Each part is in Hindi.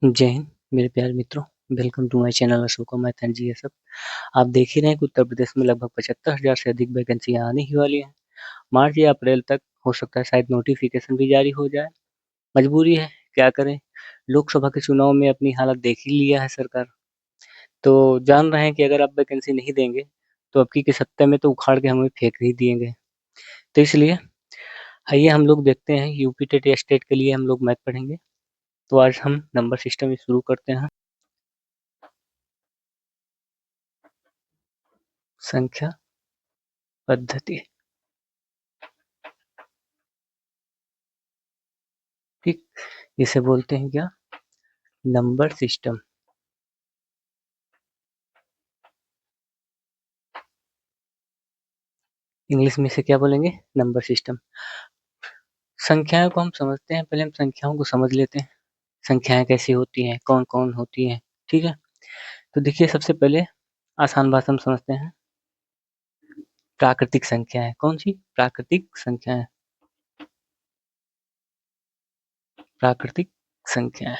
जय हिंद मेरे प्यारे मित्रों, welcome to my channel Ashoka मैथन जी। ये सब आप देख ही रहे हैं कि उत्तर प्रदेश में लगभग 75,000 से अधिक वैकेंसियां आने ही वाली हैं। मार्च या अप्रैल तक हो सकता है शायद नोटिफिकेशन भी जारी हो जाए। मजबूरी है, क्या करें। लोकसभा के चुनाव में अपनी हालत देख ही लिया है सरकार। तो जान रहे हैं कि अगर आप वैकेंसी नहीं देंगे तो अब की सत्ता में तो उखाड़ के हमें फेंक ही दिएंगे। तो इसलिए आइए हम लोग देखते हैं यूपी टेट या स्टेट के लिए हम लोग मैथ पढ़ेंगे। तो आज हम नंबर सिस्टम शुरू करते हैं। संख्या पद्धति, ठीक, इसे बोलते हैं क्या, नंबर सिस्टम। इंग्लिश में इसे क्या बोलेंगे, नंबर सिस्टम। संख्याओं को हम समझते हैं, पहले हम संख्याओं को समझ लेते हैं। संख्याएं कैसी होती हैं, कौन कौन होती हैं, ठीक है। तो देखिए सबसे पहले आसान भाषा में समझते हैं। प्राकृतिक संख्याएं, कौन सी प्राकृतिक संख्याएं, प्राकृतिक संख्याएं,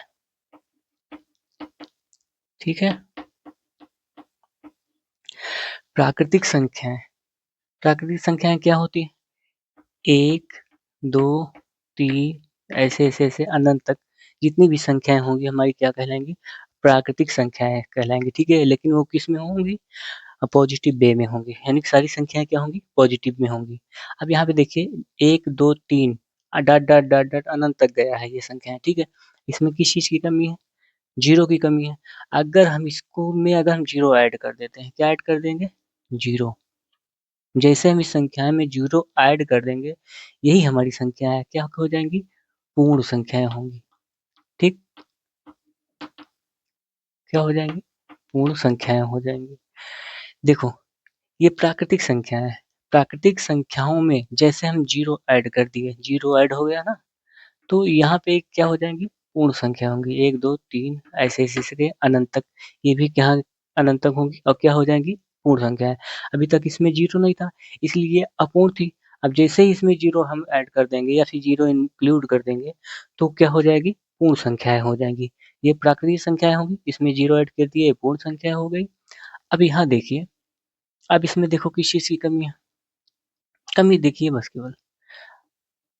ठीक है। प्राकृतिक संख्याएं, प्राकृतिक संख्याएं क्या होती है, एक, दो, तीन, ऐसे ऐसे ऐसे अनंत तक जितनी भी संख्याएं होंगी हमारी क्या कहलाएंगी, प्राकृतिक संख्याएं कहलाएंगी, ठीक है। लेकिन वो किस में होंगी, पॉजिटिव वे में होंगी, यानी कि सारी संख्याएं क्या होंगी, पॉजिटिव में होंगी। अब यहाँ पे देखिए एक दो तीन डॉट डॉट डॉट डॉट अनंत तक गया है ये संख्याएं, ठीक है। इसमें किस चीज की कमी है, जीरो की कमी है। अगर हम इसको में अगर हम जीरो ऐड कर देते हैं, क्या ऐड कर देंगे, जीरो। जैसे हम इस संख्याएं में जीरो ऐड कर देंगे, यही हमारी संख्याएं क्या हो जाएंगी, पूर्ण संख्याएं होंगी, ठीक। क्या हो जाएंगी, पूर्ण संख्याएं हो जाएंगी। देखो ये प्राकृतिक संख्याएं हैं। प्राकृतिक संख्याओं में जैसे हम जीरो ऐड कर दिए, जीरो ऐड हो गया ना, तो यहाँ पे क्या हो जाएंगी, पूर्ण संख्या होंगी, एक दो तीन ऐसे ऐसे से अनंत तक। ये भी क्या, अनंत तक होंगी और क्या हो जाएंगी, पूर्ण संख्या है। अभी तक इसमें जीरो नहीं था इसलिए अपूर्ण थी। अब जैसे ही इसमें जीरो हम ऐड कर देंगे या फिर जीरो इंक्लूड कर देंगे तो क्या हो जाएगी, पूर्ण संख्याएं हो जाएंगी। ये प्राकृतिक संख्याएं होंगी, इसमें जीरो ऐड कर दिए पूर्ण संख्या हो गई। अब यहाँ देखिए, अब इसमें देखो किस चीज की कमी है, कमी देखिए बस केवल,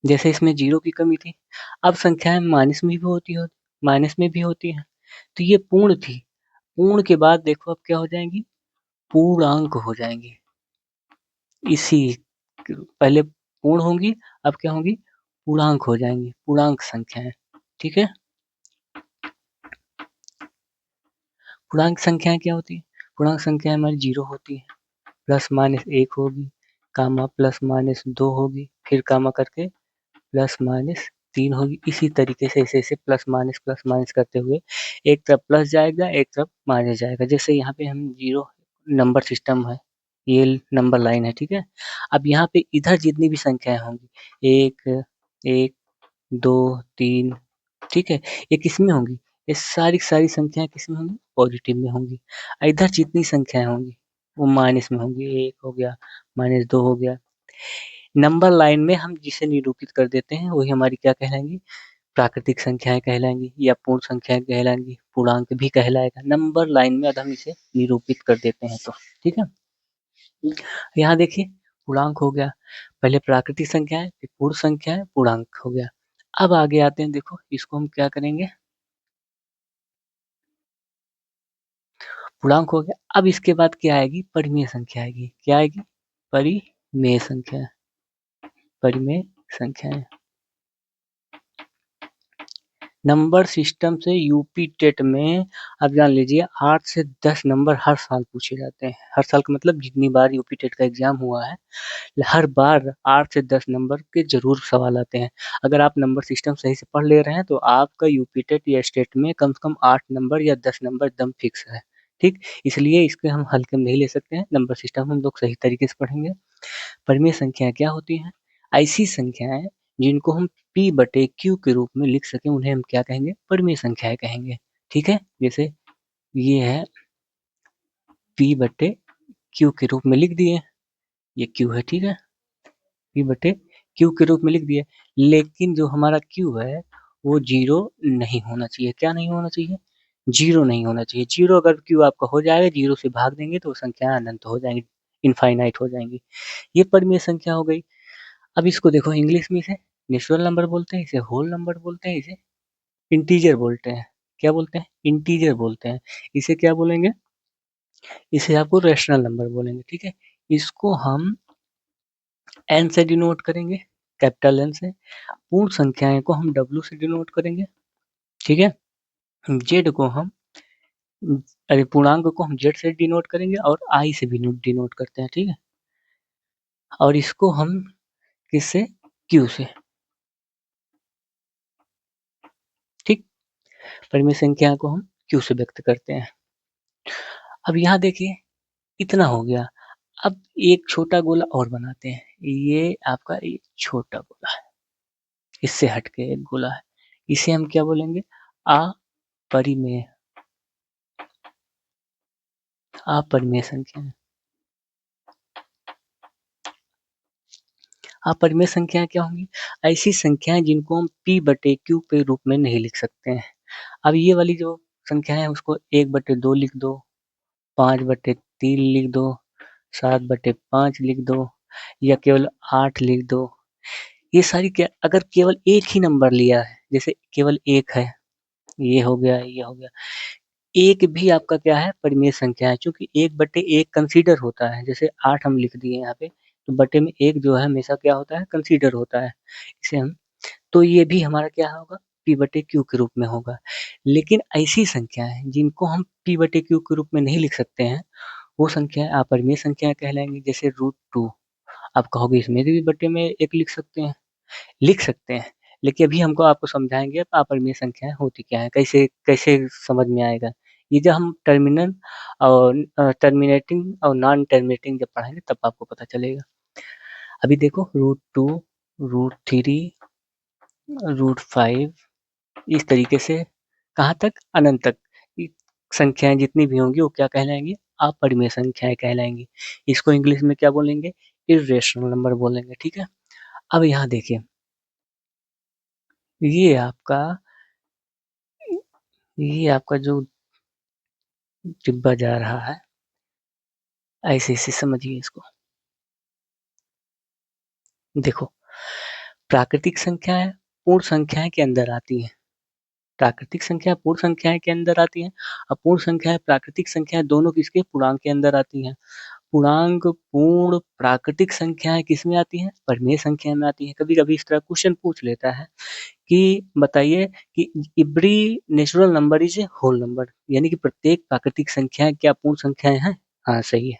जैसे इसमें जीरो की कमी थी। अब संख्याएं माइनस में भी होती हो, माइनस में भी होती हैं, तो ये पूर्ण थी। पूर्ण के बाद देखो अब क्या हो जाएंगी, पूर्णांक हो जाएंगी। इसी पहले पूर्ण होंगी, अब क्या होंगी, पूर्णांक हो जाएंगी, पूर्णांक संख्याएं, ठीक है। पूर्णांक संख्याएं क्या होती है, पूर्णांक संख्याएं हमारी जीरो होती है, प्लस माइनस एक होगी, कामा प्लस माइनस दो होगी, फिर कामा करके प्लस माइनस तीन होगी। इसी तरीके से ऐसे ऐसे प्लस माइनस करते हुए एक तरफ प्लस जाएगा एक तरफ माइनस जाएगा। जैसे यहाँ पे हम जीरो नंबर सिस्टम है, ये नंबर लाइन है, ठीक है। अब यहाँ पे इधर जितनी भी संख्याएं होंगी, एक, एक, दो, तीन, ठीक है, ये किस में होंगी, ये सारी सारी संख्याएं किस में होंगी, पॉजिटिव में होंगी। इधर जितनी संख्याएं होंगी वो माइनस में होंगी, एक हो गया, माइनस दो हो गया। नंबर लाइन में हम जिसे निरूपित कर देते हैं वही हमारी क्या कहलाएंगी, प्राकृतिक संख्याएं कहलाएंगी या पूर्ण संख्याएं कहलाएंगी, पूर्णांक भी कहलाएगा। नंबर लाइन में अगर हम इसे निरूपित कर देते हैं तो, ठीक है। यहाँ देखिए पूर्णांक हो गया, पहले प्राकृतिक संख्या है, फिर पूर्ण संख्या है, पूर्णांक हो गया। अब आगे आते हैं, देखो इसको हम क्या करेंगे, पूर्णांक हो गया। अब इसके बाद क्या आएगी, परिमेय संख्या आएगी, क्या आएगी, परिमेय संख्या, परिमेय संख्याएं। नंबर सिस्टम से यूपी टेट में आप जान लीजिए 8 से 10 नंबर हर साल पूछे जाते हैं। हर साल का मतलब जितनी बार यूपी टेट का एग्जाम हुआ है, हर बार 8 से 10 नंबर के जरूर सवाल आते हैं। अगर आप नंबर सिस्टम सही से पढ़ ले रहे हैं तो आपका यूपी टेट या स्टेट में कम से कम 8 नंबर या 10 नंबर एकदम फिक्स है, ठीक। इसलिए इसके हम हल्के में नहीं ले सकते हैं, नंबर सिस्टम हम लोग सही तरीके से पढ़ेंगे। परिमेय संख्या क्या होती हैं, ऐसी संख्याएं जिनको हम p बटे q के रूप में लिख सकें उन्हें हम क्या कहेंगे, परिमेय संख्याएं कहेंगे, ठीक है। जैसे ये है p बटे q के रूप में लिख दिए, ये q है, ठीक है, p बटे q के रूप में लिख दिए। लेकिन जो हमारा q है वो 0 नहीं होना चाहिए। क्या नहीं होना चाहिए? 0 नहीं होना चाहिए। 0 अगर क्यू आपका हो जाएगा, 0 से भाग देंगे तो संख्याएँ अनंत हो जाएँगी, इनफाइनाइट हो जाएँगी। ये परिमेय संख्या हो गई। अब इसको देखो इंग्लिश में इसे नेचुरल नंबर बोलते हैं, इसे होल नंबर बोलते हैं, इसे इंटीजर बोलते हैं। क्या बोलते हैं? इंटीजर बोलते हैं। इसे क्या बोलेंगे? इसे आपको रैशनल नंबर बोलेंगे, ठीक है? इसको हम एन से डिनोट करेंगे, कैपिटल एन से। पूर्ण संख्याएँ को हम डब्ल्यू से डिनोट करेंगे, ठीक है? जेड को हम अरे पूर्णांक को हम जेड से डिनोट करेंगे और आई से भी डिनोट करते हैं, ठीक है? और इसको हम किससे? क्यू से, ठीक? परिमेय संख्या को हम क्यू से व्यक्त करते हैं। अब यहाँ देखिए इतना हो गया। अब एक छोटा गोला और बनाते हैं। ये आपका एक छोटा गोला है, इससे हटके एक गोला है। इसे हम क्या बोलेंगे? अपरिमेय, अपरिमेय संख्या। अपरिमेय संख्याएं क्या होंगी? ऐसी संख्याएं जिनको हम p बटे q के रूप में नहीं लिख सकते हैं। अब ये वाली जो संख्या है उसको 1/2 लिख दो, 5/3 लिख दो, 7/5 लिख दो या केवल 8 लिख दो। ये सारी क्या, अगर केवल एक ही नंबर लिया है, जैसे केवल एक है, ये हो गया, ये हो गया। एक भी आपका क्या है? परिमेय संख्या है, क्योंकि 1/1 कंसीडर होता है। जैसे 8 हम लिख दिए यहाँ पे, तो बटे में 1 जो है हमेशा क्या होता है? कंसीडर होता है। इसे हम, तो ये भी हमारा क्या होगा? p बटे q के रूप में होगा। लेकिन ऐसी संख्याएं जिनको हम p बटे q के रूप में नहीं लिख सकते हैं, वो संख्याएं अपरिमेय संख्याएं कहलाएंगी। जैसे √2, आप कहोगे इसमें भी बटे में 1 लिख सकते हैं, लिख सकते हैं। लेकिन अभी हमको आपको समझाएंगे अपरिमेय संख्याएं होती क्या है, कैसे कैसे समझ में आएगा। ये जब हम टर्मिनल और टर्मिनेटिंग और नॉन टर्मिनेटिंग जब पढ़ेंगे तब आपको पता चलेगा। अभी देखो √2, √3, √5, इस तरीके से कहाँ तक? अनंत तक। संख्याएं जितनी भी होंगी वो क्या कहलाएंगी? अपरिमेय संख्याएं कहलाएंगी। इसको इंग्लिश में क्या बोलेंगे? इर्रेशनल नंबर बोलेंगे, ठीक है? अब यहाँ देखिए, ये आपका ये आपका जो डिब्बा जा रहा है, ऐसे ऐसे समझिए इसको। देखो, प्राकृतिक संख्याएं पूर्ण संख्याएं के अंदर आती हैं। प्राकृतिक संख्या पूर्ण संख्याएं के अंदर आती हैं। और पूर्ण संख्याएं प्राकृतिक संख्याएं दोनों किसके? पूर्णांक के अंदर आती हैं। पूर्णांक पूर्ण प्राकृतिक संख्याएं किसमें आती हैं? परिमेय संख्या में आती हैं। कभी कभी इस तरह क्वेश्चन पूछ लेता है कि बताइए कि every natural number is a whole number, यानी कि प्रत्येक प्राकृतिक संख्याएं क्या पूर्ण संख्याएं हैं? हाँ, सही है।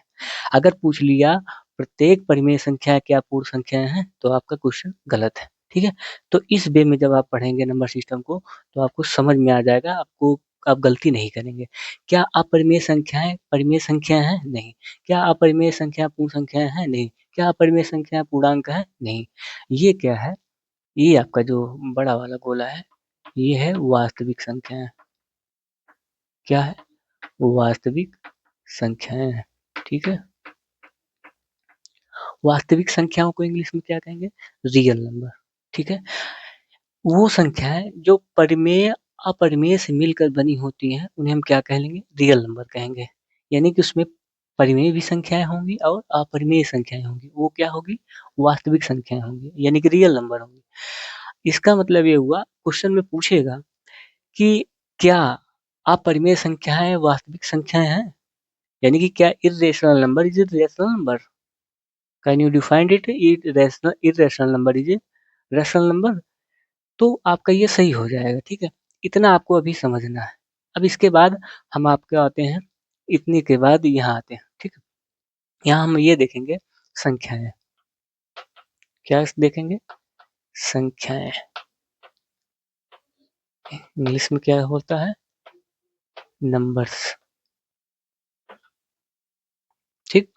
अगर पूछ लिया प्रत्येक परिमेय संख्या क्या पूर्ण संख्याएं हैं, तो आपका क्वेश्चन गलत है, ठीक है? तो इस वे में जब आप पढ़ेंगे नंबर सिस्टम को, तो आपको समझ में आ जाएगा, आपको आप गलती नहीं करेंगे। क्या अपरिमेय संख्याएं परिमेय संख्या हैं? नहीं। क्या अपरिमेय संख्या पूर्ण संख्याएं हैं? नहीं। क्या अपरिमेय संख्या पूर्णांक है? नहीं। ये क्या है? ये आपका जो बड़ा वाला गोला है, ये है वास्तविक संख्याएं। क्या है? वास्तविक संख्याएं हैं, ठीक है? वास्तविक संख्याओं को इंग्लिश में क्या कहेंगे? रियल नंबर, ठीक है? वो संख्याएं जो परिमेय अपरिमेय से मिलकर बनी होती हैं, उन्हें हम क्या कहेंगे? रियल नंबर कहेंगे। यानी कि उसमें परिमेय भी संख्याएं होंगी और अपरिमेय संख्याएं होंगी। वो क्या होगी? वास्तविक संख्याएं होंगी, यानी कि रियल नंबर होंगी। इसका मतलब ये हुआ, क्वेश्चन में पूछेगा कि क्या अपरिमेय संख्याएं वास्तविक संख्याएं हैं? यानी कि क्या irrational number is rational number? Can you defined it? Irrational number is rational number? तो आपका ये सही हो जाएगा, ठीक है? इतना आपको अभी समझना है। अब इसके बाद हम आपके आते हैं, इतने के बाद यहाँ आते हैं, ठीक है? यहाँ हम ये देखेंगे संख्याएं। क्या देखेंगे? संख्याएं। इंग्लिश में क्या होता है? नंबर्स, ठीक?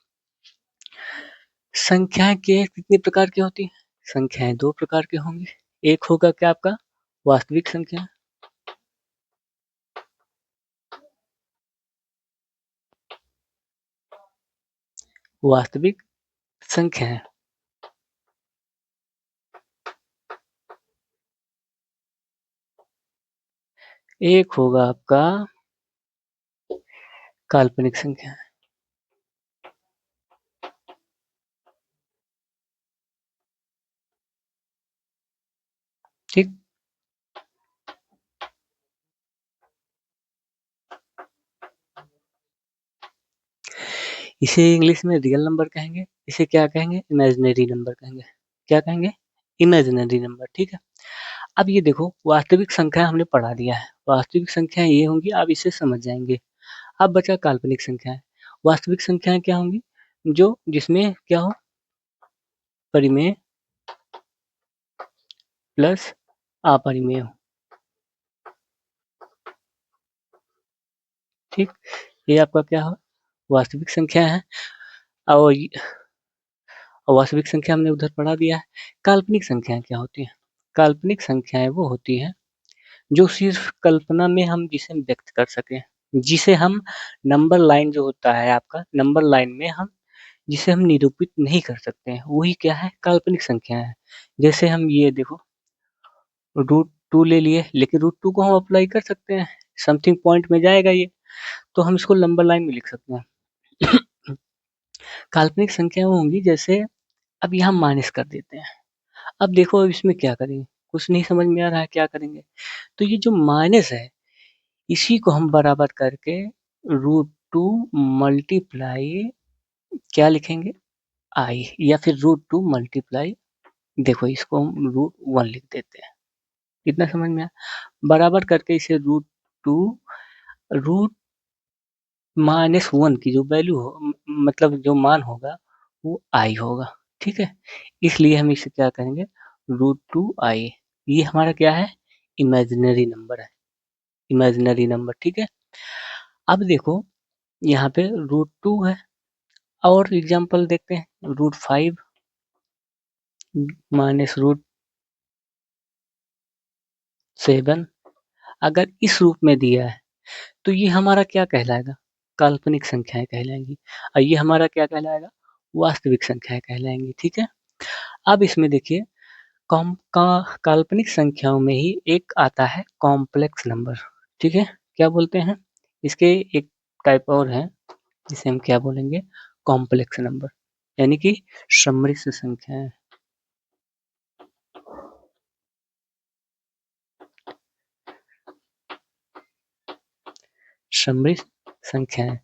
संख्याएं के कितने प्रकार की होती हैं? संख्याएं दो प्रकार की होंगी। एक होगा क्या आपका? वास्तविक संख्या, वास्तविक संख्याएं। एक होगा आपका काल्पनिक संख्या। ठीक। इसे इंग्लिश में रियल नंबर कहेंगे, इसे क्या कहेंगे, इमेजिनरी नंबर कहेंगे। क्या कहेंगे, इमेजिनरी नंबर। ठीक है। अब ये देखो, वास्तविक संख्या हमने पढ़ा दिया है, वास्तविक संख्या ये होंगी, आप इसे समझ जाएंगे। अब बचा काल्पनिक संख्याएं। वास्तविक संख्याएं क्या होंगी, जो जिसमें क्या हो, परिमेय प्लस अपरिमेय हो। ठीक, ये आपका क्या हो, वास्तविक संख्या है। और वास्तविक संख्या हमने उधर पढ़ा दिया है। काल्पनिक संख्याएं क्या होती हैं, काल्पनिक संख्याएं वो होती हैं जो सिर्फ कल्पना में हम जिसे व्यक्त कर सकें, जिसे हम नंबर लाइन जो होता है आपका, नंबर लाइन में हम जिसे हम निरूपित नहीं कर सकते हैं, वही क्या है, काल्पनिक संख्या है। जैसे हम ये देखो, रूट टू ले लिए, लेकिन रूट टू को हम अप्लाई कर सकते हैं, समथिंग पॉइंट में जाएगा ये, तो हम इसको नंबर लाइन में लिख सकते हैं। काल्पनिक संख्या वो होंगी जैसे, अब यहाँ माइनस कर देते हैं। अब देखो अब इसमें क्या करेंगे, कुछ नहीं समझ में आ रहा है क्या करेंगे। तो ये जो माइनस है, इसी को हम बराबर करके रूट टू मल्टीप्लाई क्या लिखेंगे, आई, या फिर रूट टू मल्टीप्लाई, देखो इसको हम रूट वन लिख देते हैं। कितना समझ में आया, बराबर करके इसे root two, root minus one की जो वैल्यू हो, मतलब जो मान होगा वो आई होगा। ठीक है, इसलिए हम इसे क्या करेंगे, रूट टू आई। ये हमारा क्या है, इमेजिनरी नंबर है, इमेजिनरी नंबर। ठीक है। अब देखो यहाँ पे रूट टू है, और एग्जांपल देखते हैं, root five minus root seven, अगर इस रूप में दिया है तो ये हमारा क्या कहलाएगा, काल्पनिक संख्याएं कहलाएंगी, और ये हमारा क्या कहलाएगा, वास्तविक संख्याएं कहलाएंगी। ठीक है। अब इसमें देखिए, काल्पनिक संख्याओं में ही एक आता है कॉम्प्लेक्स नंबर। ठीक है, क्या बोलते हैं इसके, एक टाइप और है जिसे हम क्या बोलेंगे, कॉम्प्लेक्स नंबर, यानी कि सम्मिश्र संख्याएं। सम्मिश्र संख्याएं,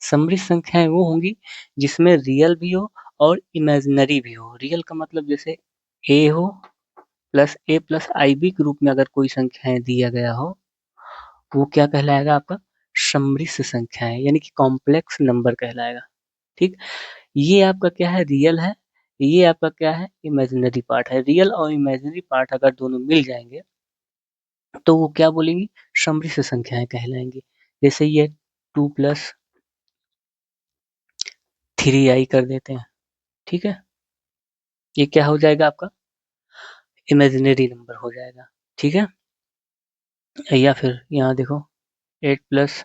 सम्मिश्र संख्याएं वो होंगी जिसमें रियल भी हो और इमेजिनरी भी हो। रियल का मतलब जैसे ए हो प्लस ए प्लस आई बी के रूप में अगर कोई संख्याएं दिया गया हो, वो क्या कहलाएगा आपका, सम्मिश्र संख्याएं, यानी कि कॉम्प्लेक्स नंबर कहलाएगा। ठीक, ये आपका क्या है, रियल है, ये आपका क्या है, इमेजिनरी पार्ट है। रियल और इमेजिनरी पार्ट अगर दोनों मिल जाएंगे तो वो क्या बोलेंगी, सम्मिश्र संख्याएं कहलाएंगी। जैसे ये टू प्लस थ्री आई कर देते हैं। ठीक है, ये क्या हो जाएगा आपका, इमेजिनरी नंबर हो जाएगा। ठीक है, या फिर यहाँ देखो, एट प्लस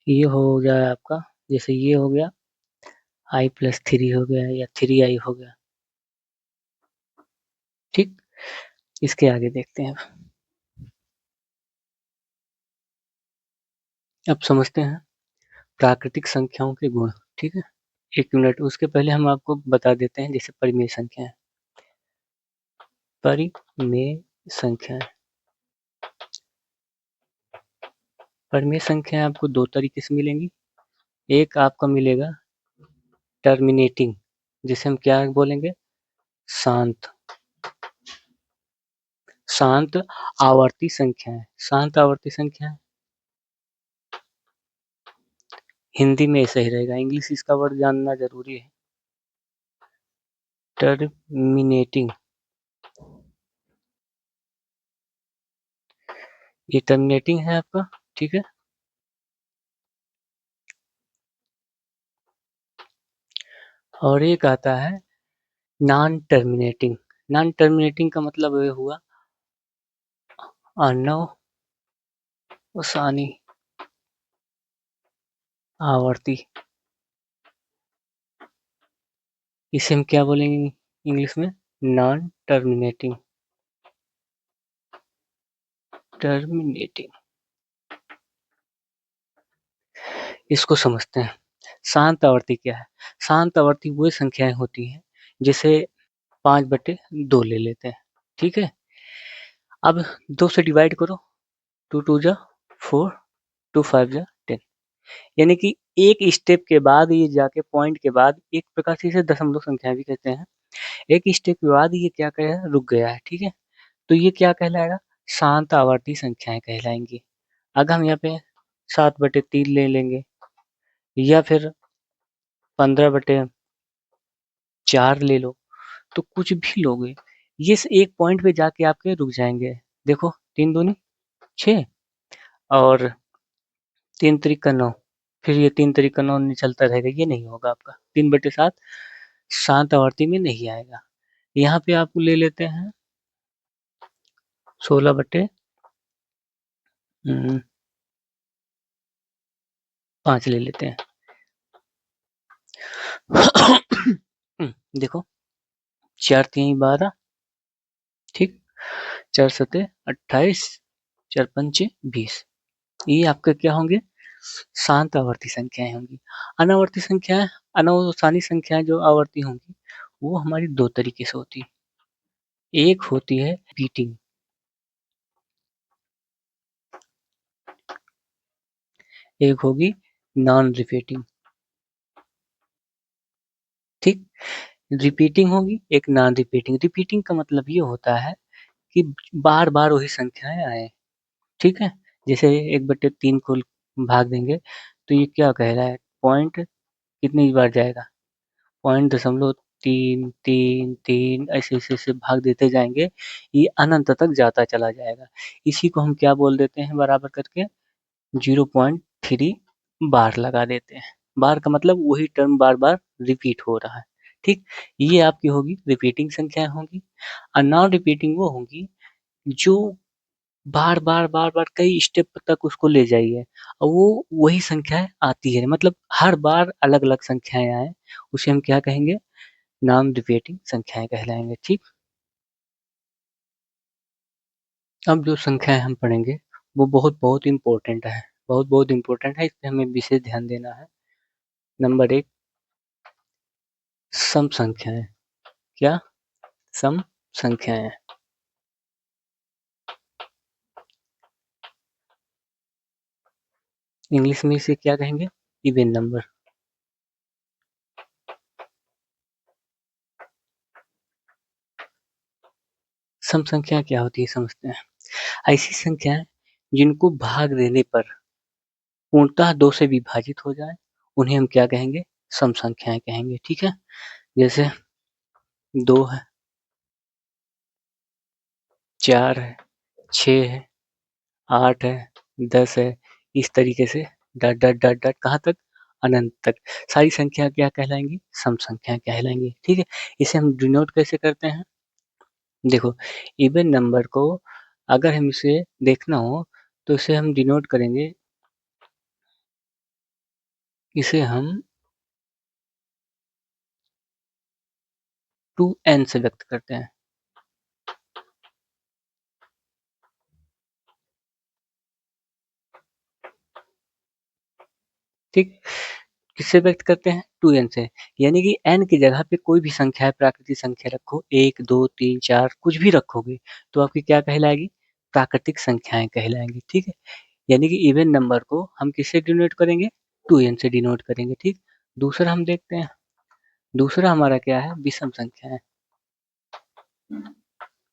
ये हो जाए आपका, जैसे ये हो गया आई प्लस थ्री हो गया, या थ्री आई हो गया। ठीक, इसके आगे देखते हैं। अब समझते हैं प्राकृतिक संख्याओं के गुण। ठीक है, एक मिनट, उसके पहले हम आपको बता देते हैं जैसे परिमेय संख्या है, परिमेय संख्या, परिमेय संख्या आपको दो तरीके से मिलेंगी। एक आपका मिलेगा टर्मिनेटिंग, जिसे हम क्या बोलेंगे, शांत, शांत आवर्ती संख्या है, शांत आवर्ती संख्या है। हिंदी में ऐसा ही रहेगा, इंग्लिश इसका वर्ड जानना जरूरी है। टर्मिनेटिंग, ये टर्मिनेटिंग है आपका। ठीक है, और एक आता है नॉन टर्मिनेटिंग। नॉन टर्मिनेटिंग का मतलब ये हुआ अनवसानी आवर्ती, इसे हम क्या बोलेंगे इंग्लिश में, नॉन टर्मिनेटिंग। टर्मिनेटिंग। इसको समझते हैं। शांत आवर्ती क्या है? शांत आवर्ती वो संख्याएं होती हैं जिसे 5/2 ले लेते हैं। ठीक है, अब 2 से डिवाइड करो, 2 2 जा 4, 2 5 जा 10, यानी कि एक स्टेप के बाद ये जाके पॉइंट के बाद एक प्रकार से इसे दशमलव संख्या भी कहते हैं। एक स्टेप के बाद ये क्या कहेगा, रुक गया है। ठीक है, तो ये क्या कहलाएगा, शांत आवर्ती संख्याएं कहलाएंगी। अगर हम यहाँ पे 7/3 ले लेंगे या फिर 15/4 ले लो, तो कुछ भी लोगे, ये एक पॉइंट पे जाके आपके रुक जाएंगे। देखो 3 दूनी 6 और 3 त्रिक 9, फिर ये 3 त्रिक 9 चलता रहेगा, ये नहीं होगा आपका। 3/7 शांत आवर्ती में नहीं आएगा। यहाँ पे आपको ले लेते हैं 16/5 ले लेते हैं। देखो 4 3 12, ठीक, 4 7 28, 4 5 20, ये आपके क्या होंगे, शांत आवर्ती संख्याएं होंगी। अनावर्ती संख्याएं, अनावसानी संख्याएं जो आवर्ती होंगी वो हमारी दो तरीके से होती है। एक होती है रिपीटिंग, एक होगी नॉन रिपीटिंग। ठीक, रिपीटिंग होगी, एक नॉन रिपीटिंग। रिपीटिंग का मतलब ये होता है कि बार बार वही संख्याएं आए। ठीक है, जैसे 1/3 को भाग देंगे तो ये क्या कह रहा है, पॉइंट कितनी बार जाएगा, 0.333 ऐसे ऐसे ऐसे भाग देते जाएंगे, ये अनंत तक जाता चला जाएगा। इसी को हम क्या बोल देते हैं, बराबर करके 0.3 बार लगा देते हैं। बार का मतलब वही टर्म बार बार रिपीट हो रहा है। ठीक, ये आपकी होगी रिपीटिंग संख्याएं होंगी। और नॉन रिपीटिंग वो होंगी जो बार बार बार बार कई स्टेप तक उसको ले जाइए और वो वही संख्याएं आती है, मतलब हर बार अलग अलग संख्याएं आए, उसे हम क्या कहेंगे, नॉन रिपीटिंग संख्याएं कहलाएंगे। ठीक, अब जो संख्याएं हम पढ़ेंगे वो बहुत बहुत इंपॉर्टेंट है, बहुत बहुत इंपॉर्टेंट है, इस पे हमें विशेष ध्यान देना है। नंबर 1, सम संख्याएं। क्या, सम संख्याएं। इंग्लिश में इसे क्या कहेंगे, इवन नंबर। सम संख्या क्या होती है समझते हैं। ऐसी संख्याएं जिनको भाग देने पर पूर्णतः 2 से विभाजित हो जाए, उन्हें हम क्या कहेंगे, सम संख्याएं कहेंगे। ठीक है, जैसे 2 है, 4 है, 6 है, 8 है, 10 है, इस तरीके से डॉट डॉट डॉट डॉट कहाँ तक, अनंत तक सारी संख्या क्या कहलाएंगी, सम संख्या कहलाएंगी। ठीक है, इसे हम डिनोट कैसे करते हैं, देखो इवन नंबर को अगर हम इसे देखना हो तो इसे हम डिनोट करेंगे, इसे हम 2n से व्यक्त करते हैं। ठीक, किससे व्यक्त करते हैं, 2n से, यानी कि n की जगह पे कोई भी संख्या है, प्राकृतिक संख्या रखो, 1 2 3 4 कुछ भी रखोगे तो आपकी क्या कहलाएगी, प्राकृतिक संख्याएं कहलाएंगी। ठीक है, यानी कि इवन नंबर को हम किससे डिनोट करेंगे, 2n से डिनोट करेंगे। ठीक, दूसरा हम देखते हैं, दूसरा हमारा क्या है, विषम संख्या है,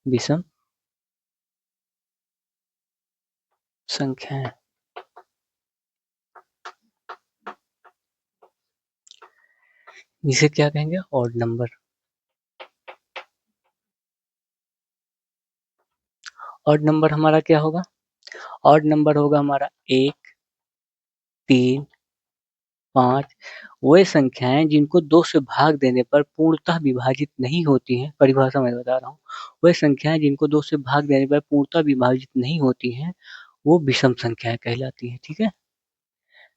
विषम संख्या है। इसे क्या कहेंगे, ऑड नंबर। ऑड नंबर हमारा क्या होगा, ऑड नंबर होगा हमारा 1 3 5, वे संख्याएं जिनको 2 से भाग देने पर पूर्णतः विभाजित नहीं होती हैं, परिभाषा मैं बता रहा हूँ, वे संख्याएं जिनको 2 से भाग देने पर पूर्णतः विभाजित नहीं होती हैं वो विषम संख्याएं कहलाती हैं। ठीक है,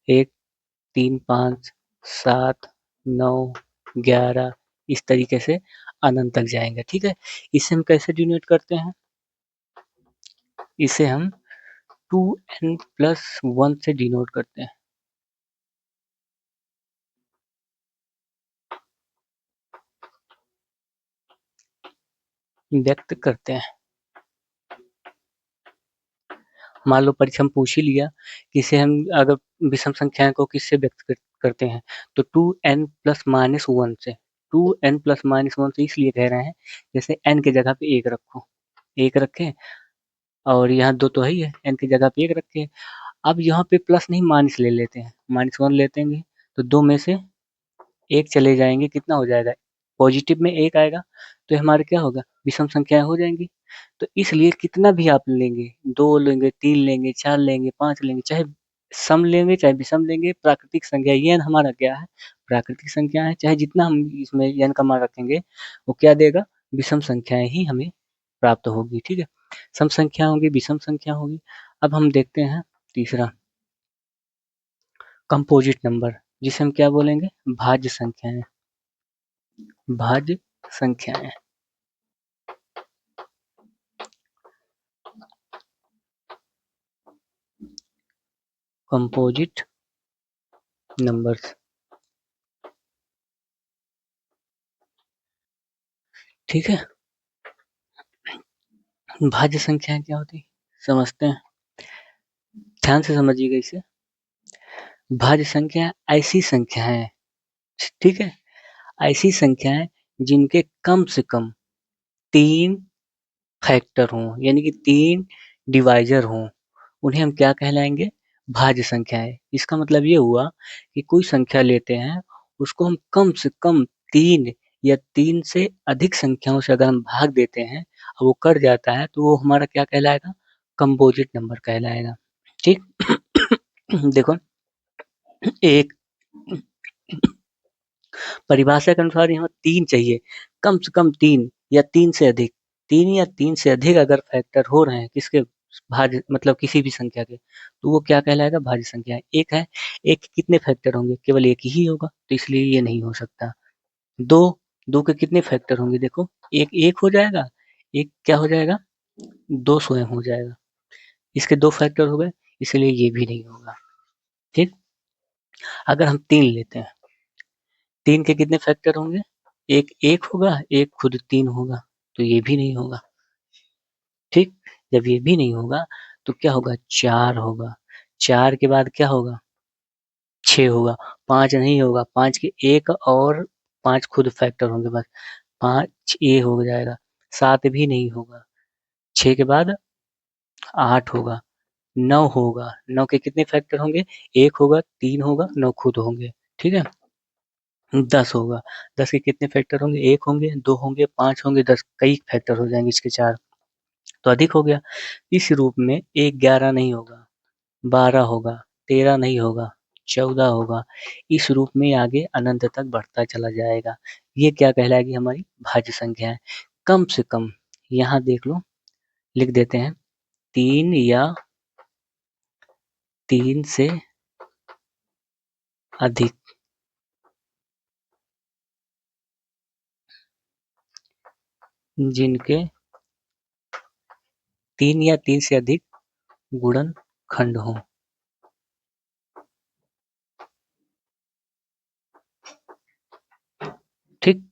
1 3 5 7 9 11 इस तरीके से अनंत तक जाएंगे। ठीक है, इसे हम कैसे डिनोट करते हैं, इसे हम 2n+1 से डिनोट करते हैं। व्यक्त करते हैं। मान लो परीक्षा में पूछ ही लिया किसे हम अगर विषम संख्या को किससे व्यक्त करते हैं तो 2n+-1 से। 2n+-1 से इसलिए कह रहे हैं जैसे n की जगह पे 1 रखो, 1 रखे और यहाँ 2 तो है ही है, n की जगह पे 1 रखे। अब यहाँ पे प्लस नहीं माइनस ले लेते हैं, -1 लेते हैं तो 2 में से 1 चले जाएंगे, कितना हो जाएगा, पॉजिटिव में 1 आएगा तो हमारे क्या होगा, विषम संख्याएं हो जाएंगी। तो इसलिए कितना भी आप लेंगे, 2 लेंगे, 3 लेंगे, 4 लेंगे, 5 लेंगे, चाहे सम लेंगे चाहे विषम लेंगे, प्राकृतिक संख्या ये हमारा क्या है, प्राकृतिक संख्या है। चाहे जितना हम इसमें n का मान रखेंगे वो क्या देगा, विषम संख्याएं ही हमें प्राप्त होगी। ठीक है, सम संख्या होगी, विषम संख्या होगी। अब हम देखते हैं तीसरा, कंपोजिट नंबर, जिसे हम क्या बोलेंगे, भाज्य संख्याएं। भाज्य संख्याएं, कंपोजिट नंबर्स। ठीक है, भाज्य संख्याएं क्या होती है समझते हैं, ध्यान से समझिएगा इसे। भाज्य संख्या ऐसी संख्या है, ठीक है, ऐसी संख्याएं जिनके कम से कम 3 फैक्टर हों, यानी कि 3 डिवाइजर हों, उन्हें हम क्या कहलाएंगे, भाज्य संख्याएं। इसका मतलब ये हुआ कि कोई संख्या लेते हैं, उसको हम कम से कम 3 या 3 से अधिक संख्याओं से अगर हम भाग देते हैं और वो कट जाता है तो वो हमारा क्या कहलाएगा, कंपोजिट नंबर कहलाएगा। ठीक देखो, एक परिभाषा के अनुसार यहाँ 3 चाहिए, कम से कम 3 या 3 से अधिक, 3 या 3 से अधिक अगर फैक्टर हो रहे हैं किसके, भाज्य मतलब किसी भी संख्या के, तो वो क्या कहलाएगा, भाज्य संख्या। एक है, एक के कितने फैक्टर होंगे, केवल एक ही होगा तो इसलिए ये नहीं हो सकता। दो, दो के कितने फैक्टर होंगे, देखो एक एक हो जाएगा, एक क्या हो जाएगा, 2 स्वयं हो जाएगा, इसके 2 फैक्टर हो गए, इसलिए ये भी नहीं होगा। ठीक, अगर हम 3 लेते हैं, 3 के कितने फैक्टर होंगे, एक एक होगा, एक खुद 3 होगा, तो ये भी नहीं होगा। ठीक, जब ये भी नहीं होगा तो क्या होगा, 4 होगा, 4 के बाद क्या होगा, 6 होगा, 5 नहीं होगा, 5 के एक और 5 खुद फैक्टर होंगे बस, 5 ये हो जाएगा, 7 भी नहीं होगा, 6 के बाद 8 होगा, 9 होगा, 9 के कितने फैक्टर होंगे, एक होगा, 3 होगा, 9 खुद होंगे। ठीक है, 10 होगा, 10 के कितने फैक्टर होंगे, एक होंगे, 2 होंगे, 5 होंगे, 10 कई फैक्टर हो जाएंगे इसके, 4 तो अधिक हो गया। इस रूप में एक 11 नहीं होगा, 12 होगा, 13 नहीं होगा, 14 होगा, इस रूप में आगे अनंत तक बढ़ता चला जाएगा। ये क्या कहलाएगी, हमारी भाज्य संख्या है। कम से कम यहाँ देख लो, लिख देते हैं 3 या 3 से अधिक, जिनके 3 या 3 से अधिक गुणनखंड हों। ठीक,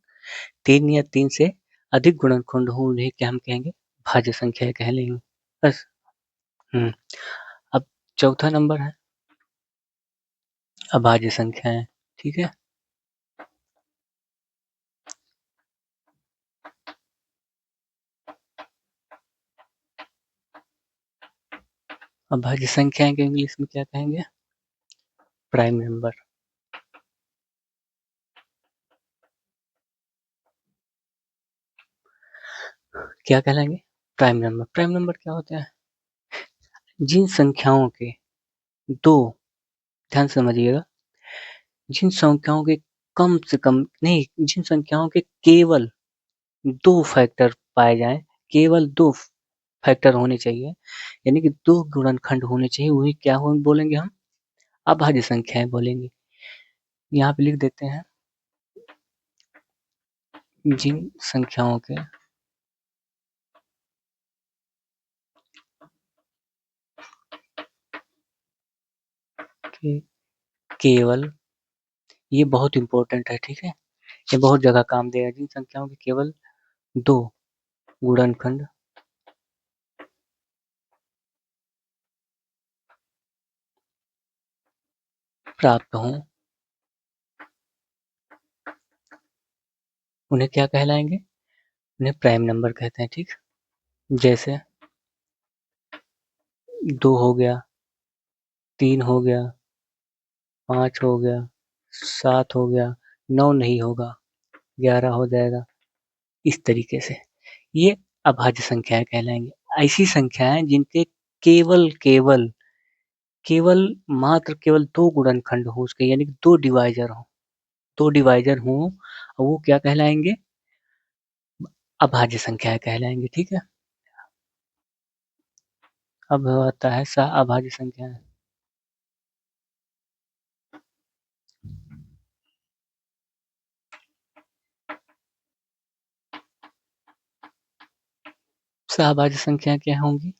3 या 3 से अधिक गुणनखंड हो उन्हें क्या हम कहेंगे, भाज्य संख्या कह लेंगे बस। अब चौथा नंबर है अभाज्य संख्याएं। ठीक है, अभाज्य संख्याएं के इंग्लिश में क्या कहेंगे, प्राइम नंबर। क्या कहलाएंगे, प्राइम नंबर। प्राइम नंबर क्या होता है, जिन संख्याओं के दो, ध्यान से समझिएगा, जिन संख्याओं के कम से कम नहीं, जिन संख्याओं के केवल 2 फैक्टर पाए जाएं, केवल 2 फैक्टर होने चाहिए, यानी कि 2 गुणनखंड होने चाहिए, वही क्या हो बोलेंगे हम, अभाज्य संख्याएं बोलेंगे। यहाँ पे लिख देते हैं, जिन संख्याओं के केवल, ये बहुत इंपॉर्टेंट है, ठीक है, ये बहुत जगह काम देगा। जिन संख्याओं के केवल 2 गुणनखंड प्राप्त हों, उन्हें क्या कहलाएंगे? उन्हें प्राइम नंबर कहते हैं, ठीक। जैसे 2 हो गया, 3 हो गया, 5 हो गया, 7 हो गया, 9 नहीं होगा, 11 हो जाएगा, इस तरीके से ये अभाज्य संख्याएं कहलाएंगी। ऐसी संख्याएं जिनके केवल केवल केवल मात्र केवल 2 गुणनखंड हो उसके, यानी कि 2 डिवाइजर हो, 2 डिवाइजर हो, वो क्या कहलाएंगे? अभाज्य संख्याएं कहलाएंगे, ठीक है। अब आता है सह अभाज्य संख्याएं। सहअभाज्य संख्याएं क्या होंगी?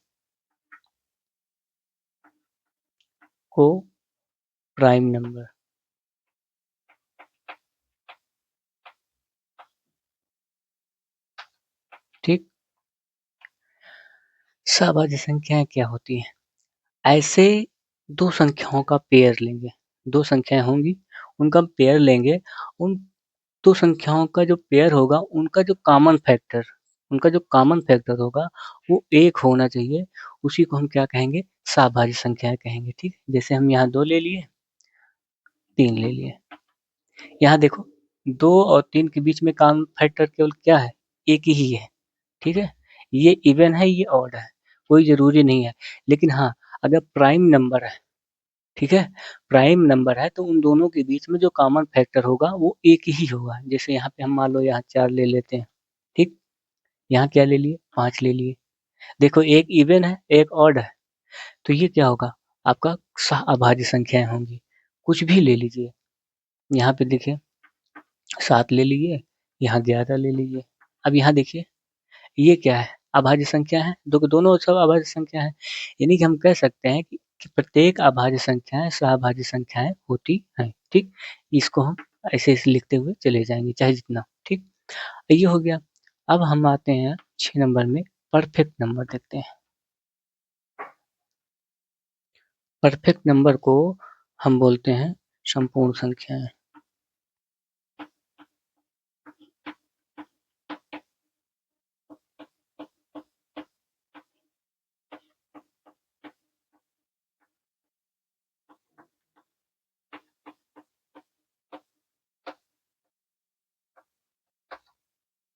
को प्राइम नंबर, ठीक। सहअभाज्य संख्याएं क्या होती हैं? ऐसे 2 संख्याओं का पेयर लेंगे, 2 संख्याएं होंगी, उनका पेयर लेंगे, उन 2 संख्याओं का जो पेयर होगा उनका जो कॉमन फैक्टर होगा वो 1 होना चाहिए, उसी को हम क्या कहेंगे? सहअभाज्य संख्याएं कहेंगे, ठीक। जैसे हम यहाँ 2 ले लिए, 3 ले लिए, यहाँ देखो 2 और 3 के बीच में कॉमन फैक्टर केवल क्या है? एक ही है, ठीक है। ये इवन है, ये ऑड है, कोई जरूरी नहीं है, लेकिन हाँ, अगर प्राइम नंबर है, ठीक है, प्राइम नंबर है तो उन दोनों के बीच में जो कॉमन फैक्टर होगा वो एक ही होगा। जैसे यहाँ पे हम मान लो यहाँ 4 ले लेते हैं, ठीक, यहाँ क्या ले लिए? 5 ले लिए। देखो एक इवन है, एक ऑड है, तो ये क्या होगा? आपका सहअभाज्य संख्याएं होंगी। कुछ भी ले लीजिए, यहाँ पे देखिए 7 ले लीजिए, यहाँ 11 ले लीजिए। अब यहाँ देखिए ये क्या है? अभाज्य संख्या है, दोनों सब अभाज्य संख्या है, यानी कि हम कह सकते हैं कि प्रत्येक अभाज्य संख्याएं सहअभाज्य संख्याएं होती हैं, ठीक। इसको हम ऐसे ऐसे लिखते हुए चले जाएंगे चाहे जितना, ठीक। ये हो गया। अब हम आते हैं 6 नंबर में, परफेक्ट नंबर देखते हैं। परफेक्ट नंबर को हम बोलते हैं संपूर्ण संख्याएं।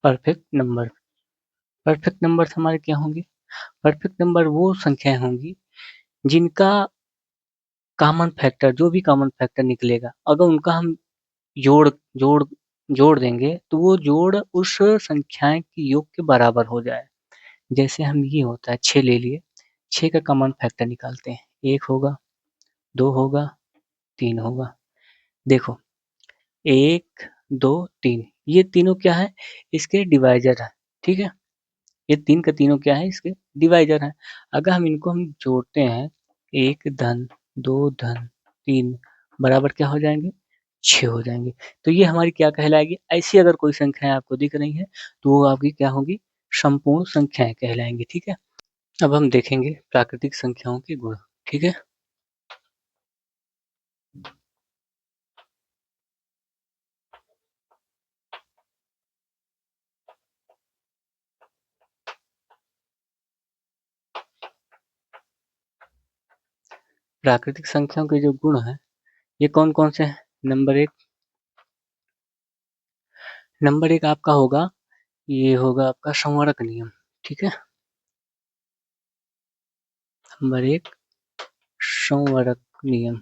परफेक्ट नंबर, परफेक्ट नंबर हमारे क्या होंगे? परफेक्ट नंबर वो संख्याएं होंगी जिनका कॉमन फैक्टर, जो भी कॉमन फैक्टर निकलेगा, अगर उनका हम जोड़ जोड़ जोड़ देंगे तो वो जोड़ उस संख्याएं के योग के बराबर हो जाए। जैसे हम ये होता है 6 ले लिए, 6 का कॉमन फैक्टर निकालते हैं, 1 होगा, 2 होगा, 3 होगा। देखो 1 2 3, ये तीनों क्या है? इसके डिवाइजर है, ठीक है। ये 3 का तीनों क्या है? इसके डिवाइजर है। अगर हम इनको हम जोड़ते हैं, 1 धन 2 धन 3 बराबर क्या हो जाएंगे? 6 हो जाएंगे। तो ये हमारी क्या कहलाएगी? ऐसी अगर कोई संख्याएं आपको दिख रही हैं तो वो आपकी क्या होगी? संपूर्ण संख्याएं कहलाएंगी, ठीक है। अब हम देखेंगे प्राकृतिक संख्याओं के गुण, ठीक है। प्राकृतिक संख्याओं के जो गुण हैं ये कौन कौन से हैं? नंबर एक आपका होगा, ये होगा आपका संवरक नियम, ठीक है। नंबर एक, संवरक नियम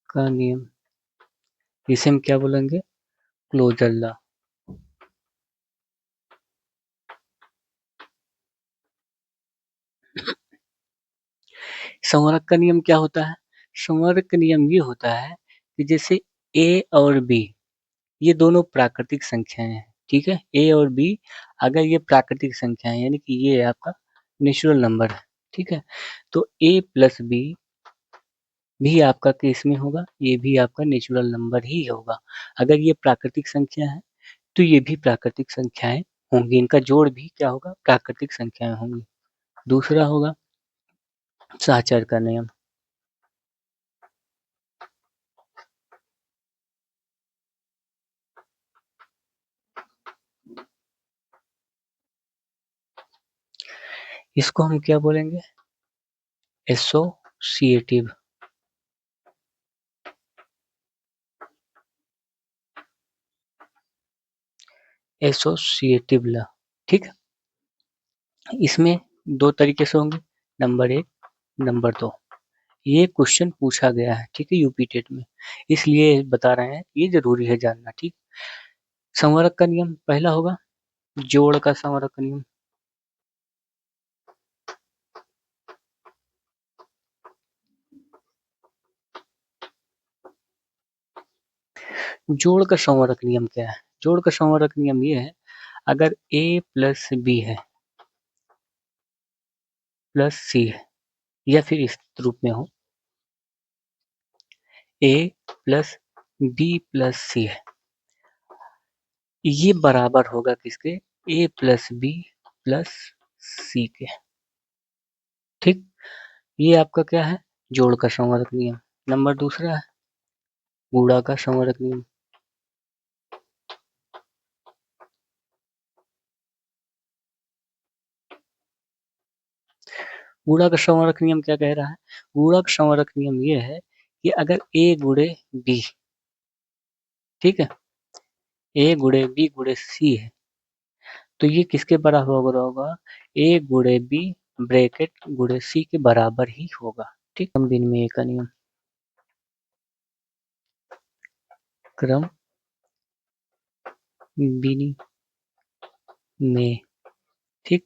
का नियम, इसे हम क्या बोलेंगे? Closure law. संवरक का नियम क्या होता है? संवरक का नियम ये होता है कि जैसे ए और बी ये दोनों प्राकृतिक संख्याएं हैं, ठीक है। ए और बी अगर ये प्राकृतिक संख्याएं यानी कि ये आपका नेचुरल नंबर है, ठीक है। तो a प्लस बी भी आपका केस में होगा, ये भी आपका नेचुरल नंबर ही होगा। अगर ये प्राकृतिक संख्या है तो ये भी प्राकृतिक संख्याएं होंगी, इनका जोड़ भी क्या होगा, प्राकृतिक संख्याएं होंगी। दूसरा होगा साहचर्य का नियम। इसको हम क्या बोलेंगे, एसोसिएटिव। एसोसिएटिव लॉ, ठीक है। इसमें दो तरीके से होंगे, नंबर एक, नंबर दो। ये क्वेश्चन पूछा गया है, ठीक है, यूपी टेट में, इसलिए बता रहे हैं, ये जरूरी है जानना, ठीक। संवरक का नियम पहला होगा, जोड़ का संवरक का नियम। जोड़ का संवरक नियम क्या है? जोड़ का संवरक नियम ये है, अगर a प्लस बी है प्लस सी है, या फिर इस रूप में हो, a प्लस बी प्लस सी है, ये बराबर होगा किसके, a प्लस बी प्लस सी के, ठीक। ये आपका क्या है, जोड़ का संवरक नियम। नंबर दूसरा है गुणा का संवरक नियम। गुणक संवरक नियम क्या कह रहा है, गुणक संवरक नियम ये है कि अगर a गुणे बी, ठीक है, a गुणे बी गुणे सी है, तो ये किसके बराबर होगा, a गुणे बी ब्रैकेट गुणे सी के बराबर ही होगा, ठीक। क्रम विनिमय का नियम, क्रम विनिमय, ठीक।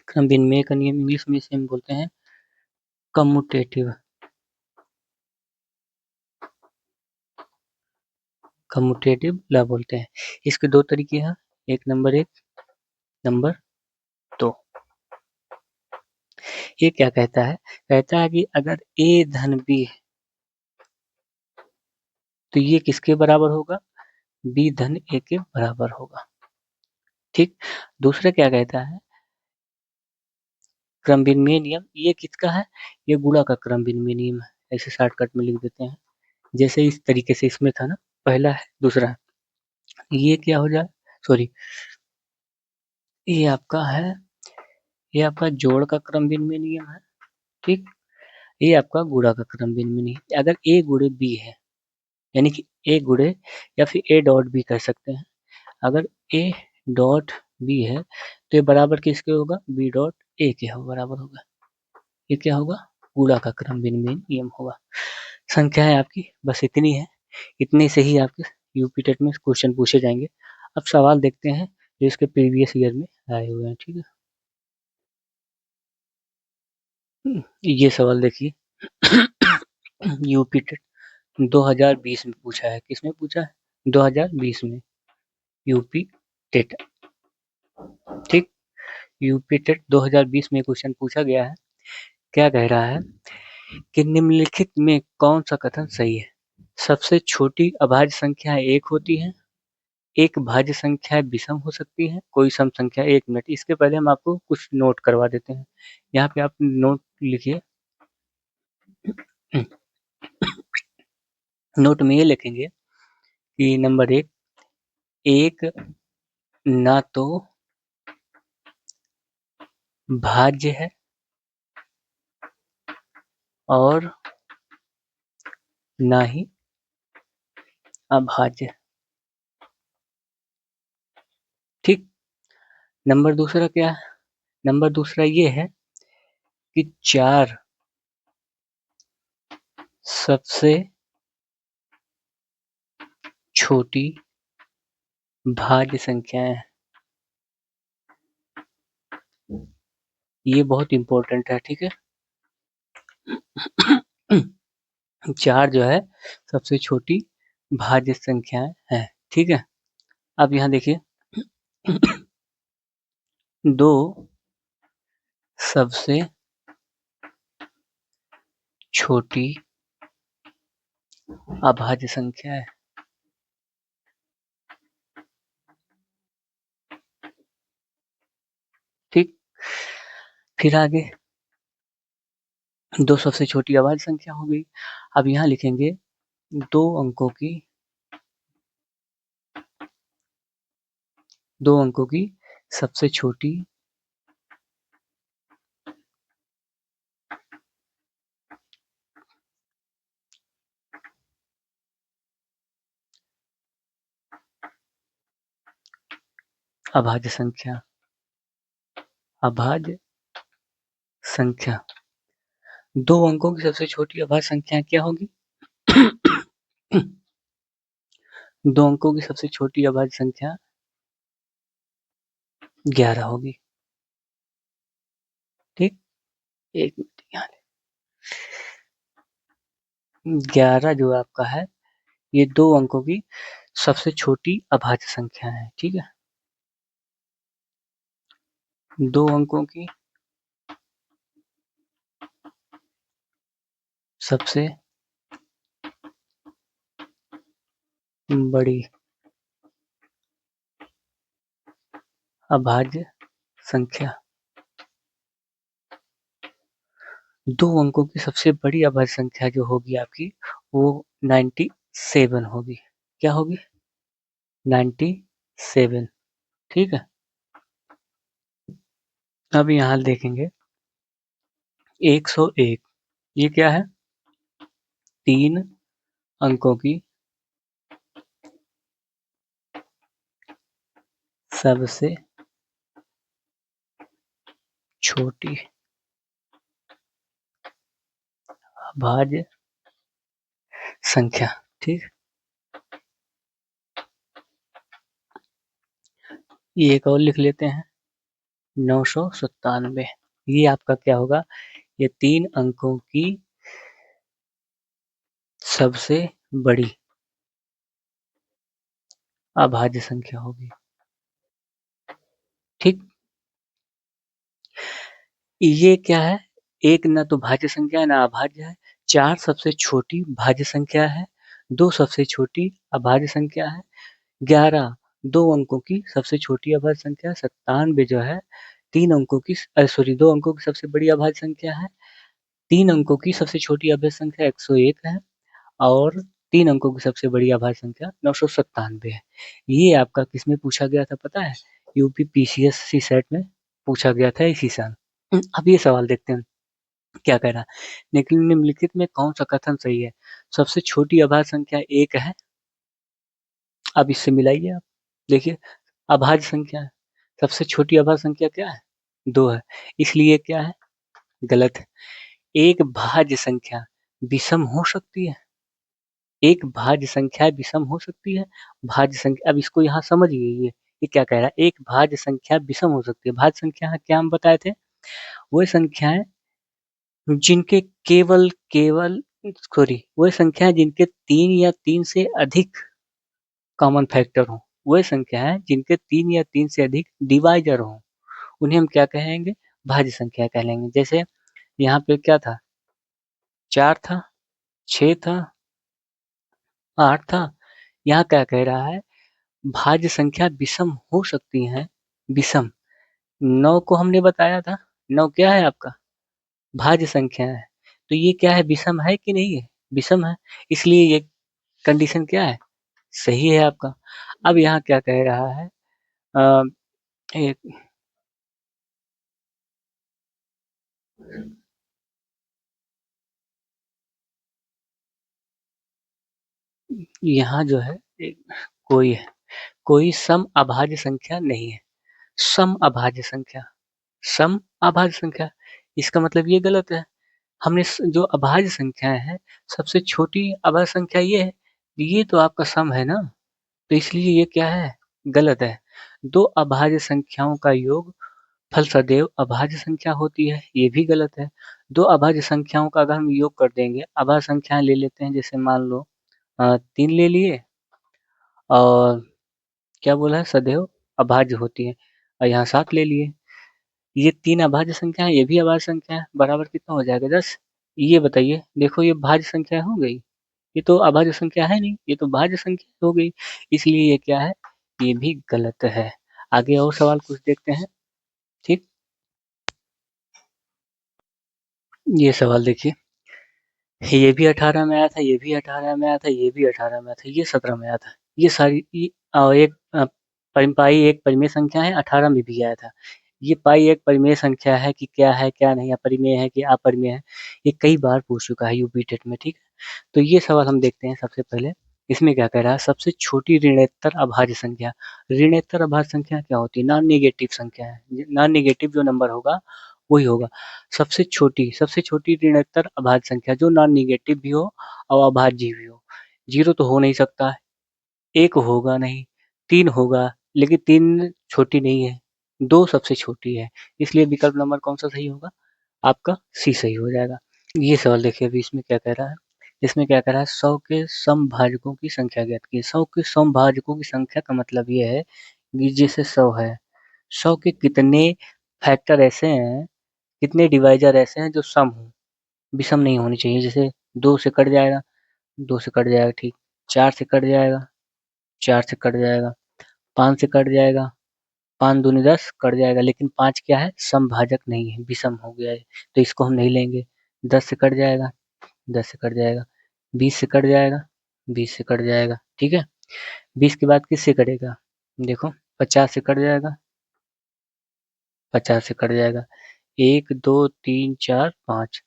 क्रम विनिमय का नियम इंग्लिश में इसे हम बोलते हैं कम्यूटेटिव, कम्यूटेटिव लॉ बोलते हैं। इसके दो तरीके हैं, एक, नंबर दो। ये क्या कहता है, कहता है कि अगर a धन b है तो ये किसके बराबर होगा, b धन a के बराबर होगा, ठीक। दूसरा क्या कहता है, क्रम विनिमय नियम, ये किसका है, ये गुणा का क्रम विनिमय नियम है, ऐसे शॉर्टकट में लिख देते हैं, जैसे इस तरीके से इसमें था ना, पहला है दूसरा है, ये क्या हो जाए, सॉरी, ये आपका है, ये आपका जोड़ का क्रम विनिमय नियम है, ठीक। ये आपका गुणा का क्रम विनिमय नियम। अगर a गुणे b है, यानी कि a गुणे या फिर a डॉट b कर सकते हैं, अगर a डॉट b है तो ये बराबर किसके होगा, b डॉट a के हो बराबर होगा, ये क्या होगा, गुणा का क्रम विनिमय नियम होगा। संख्या है आपकी बस इतनी है, इतने से ही आपके यूपी टेट में क्वेश्चन पूछे जाएंगे। अब सवाल देखते हैं जो इसके प्रीवियस ईयर में आए हुए हैं, ठीक है। ये सवाल देखिए, यूपी टेट 2020 में पूछा है, किसमें पूछा है, 2020 में, यूपी टेट, ठीक। यूपी टेट 2020 में क्वेश्चन पूछा गया है, क्या कह रहा है कि निम्नलिखित में कौन सा कथन सही है, सबसे छोटी अभाज्य संख्या एक होती है, एक भाज्य संख्या विषम हो सकती है, कोई सम संख्या, एक मिनट, इसके पहले हम आपको कुछ नोट करवा देते हैं, यहाँ पे आप नोट लिखिए। नोट में ये लिखेंगे कि नंबर एक, एक ना तो भाज्य है और ना ही अभाज्य, ठीक। नंबर दूसरा क्या है, नंबर दूसरा ये है कि चार सबसे छोटी भाज्य संख्याएं हैं, ये बहुत इंपॉर्टेंट है, ठीक है। चार जो है सबसे छोटी भाज्य संख्याएं हैं, ठीक है। अब यहाँ देखिए दो सबसे छोटी अभाज्य संख्या है। ठीक, फिर आगे दो सबसे छोटी अभाज्य संख्या हो गई। अब यहाँ लिखेंगे दो अंकों की सबसे छोटी अभाज्य संख्या। दो अंकों की सबसे छोटी अभाज्य संख्या क्या होगी? दो अंकों की सबसे छोटी अभाज्य संख्या 11 होगी। ठीक, एक मिनट, यहाँ 11 जो आपका है ये दो अंकों की सबसे छोटी अभाज्य संख्या है। ठीक है, दो अंकों की सबसे बड़ी अभाज्य संख्या। दो अंकों की सबसे बड़ी अभाज्य संख्या जो होगी आपकी वो 97 होगी। क्या होगी? 97। ठीक है, अब यहाँ देखेंगे 101। ये क्या है? तीन अंकों की सबसे छोटी अभाज्य संख्या। ठीक, ये एक और लिख लेते हैं 997। ये आपका क्या होगा? ये तीन अंकों की सबसे बड़ी अभाज्य संख्या होगी। ठीक, ये क्या है? एक ना तो भाज्य संख्या है ना अभाज्य है। चार सबसे छोटी भाज्य संख्या है, दो सबसे छोटी अभाज्य संख्या है, 11 दो अंकों की सबसे छोटी अभाज्य संख्या, 97 जो है तीन अंकों की सॉरी दो अंकों की सबसे बड़ी अभाज्य संख्या है, तीन अंकों की सबसे छोटी अभाज्य संख्या 101 है और तीन अंकों की सबसे बड़ी अभाज्य संख्या 997 है। ये आपका किसमें पूछा गया था पता है? यूपी पीसीएससी सेट में पूछा गया था इसी साल। अब ये सवाल देखते हैं क्या कह रहा है। लेकिन निम्नलिखित में कौन सा कथन सही है? सबसे छोटी अभाज्य संख्या 1 है। अब इससे मिलाइए आप, देखिए अभाज्य संख्या है, सबसे छोटी अभाज्य संख्या क्या है? 2 है, इसलिए क्या है? गलत है। एक भाज्य संख्या विषम हो सकती है? एक भाज्य संख्या विषम हो सकती है? भाज्य संख्या, अब इसको यहाँ समझिए, ये क्या कह रहा है? एक भाज्य संख्या विषम हो सकती है। भाज्य संख्या क्या हम बताए थे? वो संख्याएं जिनके वो संख्याएं जिनके तीन या तीन से अधिक कॉमन फैक्टर हो, वो संख्याएं जिनके तीन या तीन से अधिक डिवाइजर हो, उन्हें हम क्या कहेंगे? भाज्य संख्या कह लेंगे। जैसे यहाँ पे क्या था? 4 था, 6 था, 8 था। यहाँ क्या कह रहा है? भाज्य संख्या विषम हो सकती है। विषम, 9 को हमने बताया था, 9 क्या है आपका? भाज्य संख्या है। तो ये क्या है? विषम है कि नहीं है? विषम है, इसलिए ये कंडीशन क्या है? सही है आपका। अब यहाँ क्या कह रहा है? अ, एक यहाँ जो है कोई सम अभाज्य संख्या नहीं है। सम अभाज्य संख्या, सम अभाज्य संख्या, इसका मतलब ये गलत है। हमने जो अभाज्य संख्याएं हैं, सबसे छोटी अभाज्य संख्या ये है, ये तो आपका सम है ना, तो इसलिए ये क्या है? गलत है। दो अभाज्य संख्याओं का योग फल सदैव अभाज्य संख्या होती है, ये भी गलत है। दो अभाज्य संख्याओं का अगर हम योग कर देंगे, अभाज्य संख्याएं ले लेते हैं, जैसे मान लो 3 ले लिए और क्या बोला है? सदैव अभाज्य होती है। और यहाँ 7 ले लिए। ये 3 अभाज्य संख्या है, ये भी अभाज्य संख्या है, बराबर कितना हो जाएगा? 10। ये बताइए, देखो ये भाज्य संख्या हो गई, ये तो अभाज्य संख्या है नहीं, ये तो भाज्य संख्या हो गई, इसलिए ये क्या है? ये भी गलत है। आगे और सवाल कुछ देखते हैं। ठीक, ये सवाल देखिए, ये भी 18 में आया था, ये भी 18 में आया था, ये भी 18 में आया था, ये 17 में आया था। ये सारी एक पाई एक परिमेय संख्या है, 18 में भी आया था। ये पाई एक परिमेय संख्या है कि क्या है, क्या नहीं है, परिमेय है कि अपरिमेय है, ये कई बार पूछ चुका है यूपी टेट में। ठीक है, तो ये सवाल हम देखते हैं सबसे पहले। इसमें क्या कह रहा है? सबसे छोटी ऋणोत्तर अभाज्य संख्या। ऋणोत्तर अभाज्य संख्या क्या होती है? नॉन नेगेटिव संख्या है, नॉन नेगेटिव जो नंबर होगा वही होगा। सबसे छोटी ऋणोत्तर अभाज्य संख्या जो नॉन नेगेटिव भी हो और अभाज्य भी हो। 0 तो हो नहीं सकता, 1 होगा नहीं, 3 होगा, लेकिन 3 छोटी नहीं है, 2 सबसे छोटी है, इसलिए विकल्प नंबर कौन सा सही होगा? आपका सी सही हो जाएगा। ये सवाल देखिए, अभी इसमें क्या कह रहा है? इसमें क्या कह रहा है? 100 के समभाजकों की संख्या ज्ञात कीजिए। 100 के समभाजकों की संख्या का मतलब ये है कि जैसे 100 है, 100 के कितने फैक्टर ऐसे हैं, कितने डिवाइजर ऐसे हैं जो सम हो, विषम नहीं होनी चाहिए। जैसे 2 से कट जाएगा, 2 से कट जाएगा, ठीक, 4 से कट जाएगा, 4 से कट जाएगा, 5 से कट जाएगा, 5 दूनी 10 कट जाएगा, लेकिन 5 क्या है? समभाजक नहीं है, विषम हो गया है, तो इसको हम नहीं लेंगे। 10 से कट जाएगा, 10 से कट जाएगा, 20 से कट जाएगा, 20 से कट जाएगा, ठीक है। 20 के बाद किससे कटेगा? देखो, 50 से कट जाएगा, 50 से कट जाएगा, 1 2 3 4 5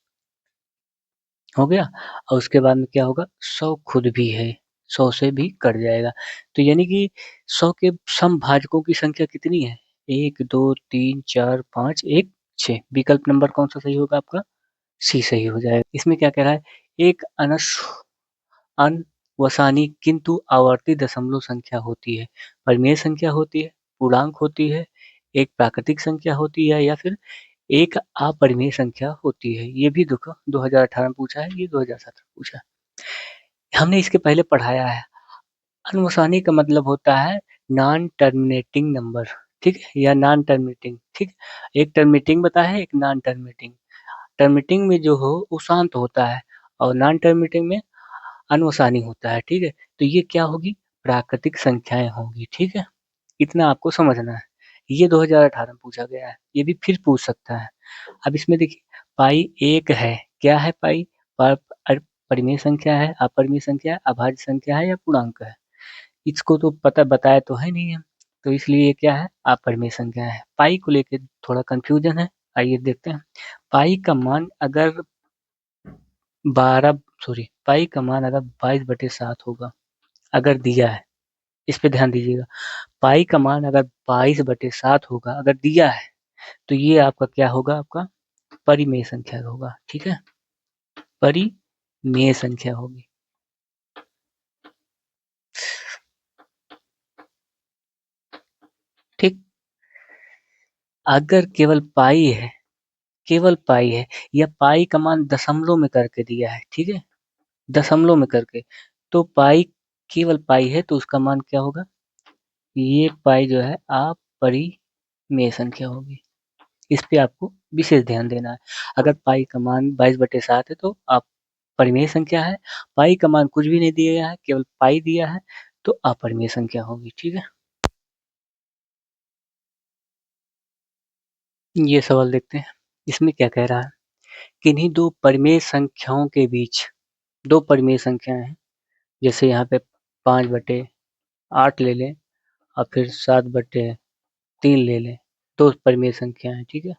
हो गया। और उसके बाद में क्या होगा? 100 खुद भी है, 100 से भी कट जाएगा। तो यानी कि 100 के समभाजकों की संख्या कितनी है? 1 2 3 4 5 1 6। विकल्प नंबर कौन सा सही होगा आपका? सी सही हो जाएगा। इसमें क्या कह रहा है? एक अनवसानी किंतु आवर्ती दशमलव संख्या होती है, परिमेय संख्या होती है, पूर्णांक होती है, एक प्राकृतिक संख्या होती है, या फिर एक अपरिमेय संख्या होती है। ये भी देखो 2018 में पूछा है, ये 2017 में पूछा है। हमने इसके पहले पढ़ाया है। अनवसानी का मतलब होता है नॉन टर्मिनेटिंग नंबर, ठीक है, या नॉन टर्मिनेटिंग, ठीक। एक टर्मिनेटिंग बताया है, एक नॉन टर्मिनेटिंग। टर्मिनेटिंग में जो हो वो शांत होता है, और नॉन टर्मिनेटिंग में अनवसानी होता है, ठीक है। तो ये क्या होगी? प्राकृतिक संख्याएं होंगी, ठीक है। इतना आपको समझना है। ये 2018 में पूछा गया है, ये भी फिर पूछ सकता है। अब इसमें देखिए, पाई एक है, क्या है पाई? परिमेय संख्या है, अपरिमेय संख्या है, अभाज्य संख्या है, या पूर्णांक है? इसको तो पता बताया तो है नहीं है, तो इसलिए ये क्या है? अपरिमेय संख्या है। पाई को लेके थोड़ा कंफ्यूजन है, आइए देखते हैं। पाई का मान अगर 12 सॉरी पाई का मान अगर 22/7 होगा, अगर दिया है, इस पे ध्यान दीजिएगा। पाई का मान अगर 22/7 होगा, अगर दिया है, तो ये आपका क्या होगा? आपका परिमेय संख्या होगा, ठीक है, परिमेय संख्या होगी। ठीक, अगर केवल पाई है, या पाई का मान दशमलव में करके दिया है, ठीक है, दशमलव में करके, तो पाई, केवल पाई है तो उसका मान क्या होगा? ये पाई जो है अपरिमेय संख्या होगी। इस पे आपको विशेष ध्यान देना है। अगर पाई का मान 22/7 है तो आप परिमेय संख्या है, पाई का मान कुछ भी नहीं दिया गया है, केवल पाई दिया है, तो अपरिमेय संख्या होगी, ठीक है। ये सवाल देखते हैं, इसमें क्या कह रहा है? किन्हीं दो परिमेय संख्याओं के बीच, दो परिमेय संख्याएं हैं, जैसे यहाँ पे 5/8 ले लें, और फिर 7/3 ले लें, दो परिमेय संख्या है, ठीक है।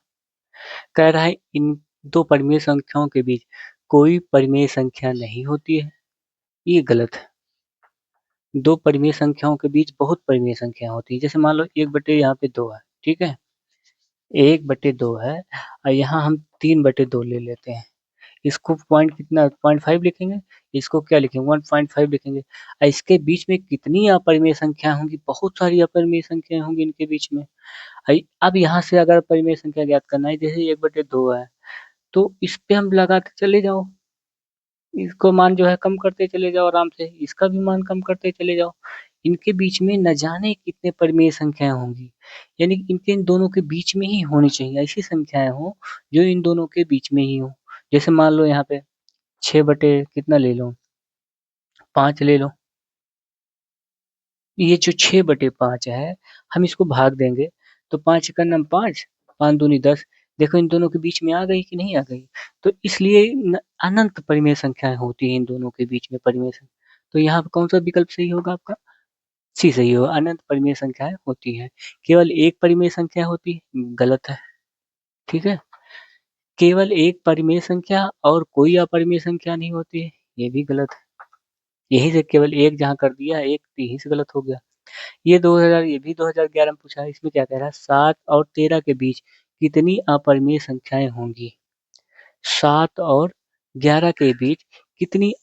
कह रहा है इन दो परिमेय संख्याओं के बीच कोई परिमेय संख्या नहीं होती है, ये गलत है। दो परिमेय संख्याओं के बीच बहुत परिमेय संख्या होती है। जैसे मान लो 1/, यहाँ पे 2 है, ठीक है, 1/2 है, और यहाँ हम 3/2 ले लेते हैं। इसको पॉइंट कितना, 0.5 लिखेंगे, इसको क्या लिखेंगे, 1.5 लिखेंगे। इसके बीच में कितनी अपरिमेय संख्या होंगी? बहुत सारी अपरिमेय संख्या होंगी इनके बीच में। अब यहाँ से अगर परिमेय संख्या ज्ञात करना है, जैसे 1/2 है, तो इस पे हम लगाते चले जाओ, इसको मान जो है कम करते चले जाओ आराम से, इसका भी मान कम करते चले जाओ। इनके बीच में न जाने कितने परिमेय संख्याएं होंगी, यानी कि इनके इन दोनों के बीच में ही होनी चाहिए, ऐसी संख्याएं हो जो इन दोनों के बीच में ही हो। जैसे मान लो यहाँ पे 6 बटे कितना ले लो, 5 ले लो। ये जो 6 बटे 5 है, हम इसको भाग देंगे तो 5 का नाम 5, 5 दूनी 10। देखो इन दोनों के बीच में आ गई कि नहीं आ गई। तो इसलिए अनंत परिमेय संख्याएं होती हैं इन दोनों के बीच में परिमेय संख्या। तो यहाँ पे कौन सा विकल्प सही होगा आपका? सी सही होगा, अनंत परिमेय संख्याएं होती हैं। केवल एक परिमेय संख्या होती है, गलत है। ठीक है, केवल एक परिमेय संख्या और कोई अपरिमेय संख्या नहीं होती है, ये भी गलत है। यही से केवल एक जहाँ कर दिया, एक यही से गलत हो गया। ये भी 2011 में पूछा है। इसमें क्या कह रहा है, 7 और 13 के बीच कितनी अपरिमेय संख्याएं होंगी? 7 और 11 के बीच कितनी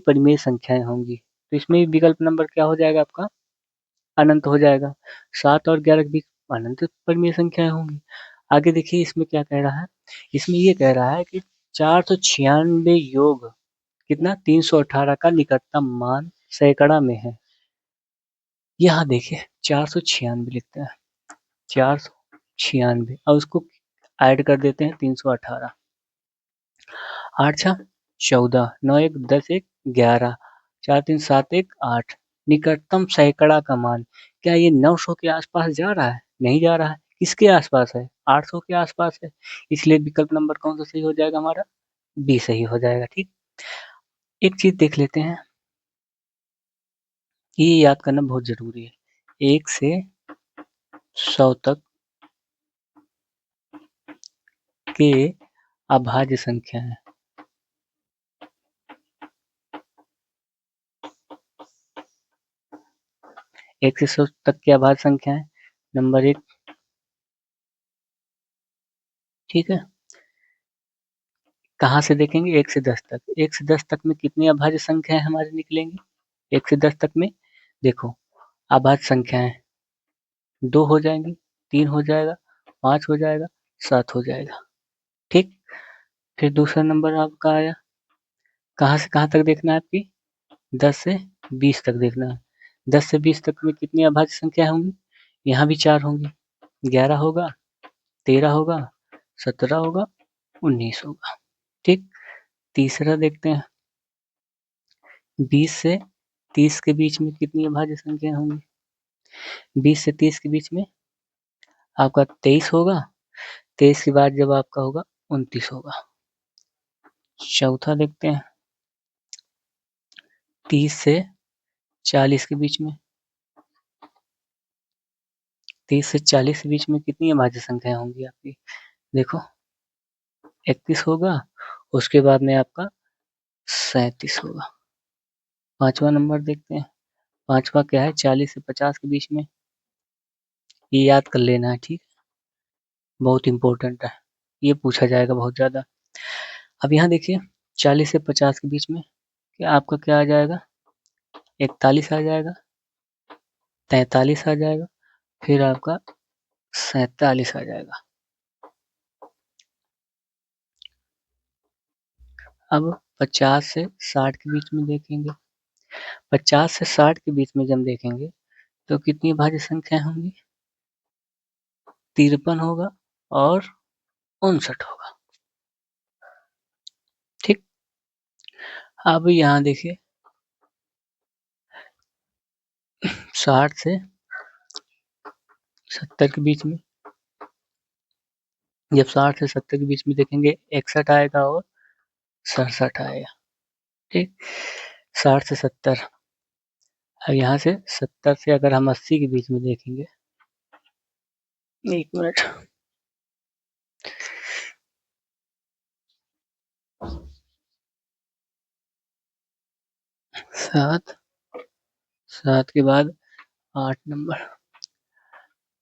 परिमेय संख्याएं होंगी? तो इसमें विकल्प नंबर क्या हो जाएगा आपका? अनंत हो जाएगा। 7 और 11 के बीच अनंत परिमेय संख्याएं होंगी। आगे देखिए इसमें क्या कह रहा है। इसमें ये कह रहा है कि 496 योग कितना 318 का निकटतम मान सैकड़ा में है। यहाँ देखिए 496 लिखते हैं, 496 और उसको ऐड कर देते हैं 318। 8 छः 14, 9 1 10 1 11, 4 3 7 1 8। निकटतम सैकड़ा का मान क्या ये 900 के आसपास जा रहा है? नहीं जा रहा है। किसके आसपास है? 800 के आसपास है। इसलिए विकल्प नंबर कौन सा सही हो जाएगा हमारा? बी सही हो जाएगा। ठीक, एक चीज देख लेते हैं, ये याद करना बहुत जरूरी है। 1 से 100 तक के अभाज्य संख्या है। 1 से 100 तक की अभाज्य संख्या है नंबर 1। ठीक है, कहाँ से देखेंगे? 1 से 10 तक। 1 से 10 तक में कितनी अभाज्य संख्याएं हमारी निकलेंगी? 1 से 10 तक में देखो अभाज्य संख्याएं 2 हो जाएंगी, 3 हो जाएगा, 5 हो जाएगा, 7 हो जाएगा। ठीक, फिर दूसरा नंबर आपका आया, कहाँ से कहाँ तक देखना है आपकी? 10 से 20 तक देखना है। 10 से 20 तक में कितनी अभाज्य संख्या होंगी? यहाँ भी 4 होंगी, 11 होगा, 13 होगा, 17 होगा, 19 होगा। ठीक, तीसरा देखते हैं, 20 से 30 के बीच में कितनी अभाज्य संख्या होंगी? 20 से 30 के बीच में आपका 23 होगा, 23 के बाद जब आपका होगा 29 होगा। चौथा देखते हैं, 30 से 40 के बीच में, 30 से 40 के बीच में कितनी अभाज्य संख्या होंगी आपकी? देखो 31 होगा, उसके बाद में आपका 37 होगा। पांचवा नंबर देखते हैं, पांचवा क्या है? 40 से 50 के बीच में, ये याद कर लेना है। ठीक, बहुत इंपॉर्टेंट है, ये पूछा जाएगा बहुत ज्यादा। अब यहाँ देखिए 40 से 50 के बीच में क्या आपका क्या आ जाएगा? 41 आ जाएगा, 43 आ जाएगा, फिर आपका 47 आ जाएगा। अब 50 से 60 के बीच में देखेंगे, 50 से 60 के बीच में जब हम देखेंगे तो कितनी भाज्य संख्या होंगी? 53 होगा और 59 होगा। ठीक, अब यहाँ देखिए 60 से 70 के बीच में, जब 60 से 70 के बीच में देखेंगे 61 आएगा और 67 आएगा। ठीक, 60 से 70। अब यहाँ से 70 से अगर हम 80 के बीच में देखेंगे, 1 मिनट, 7, 7 के बाद 8 नंबर,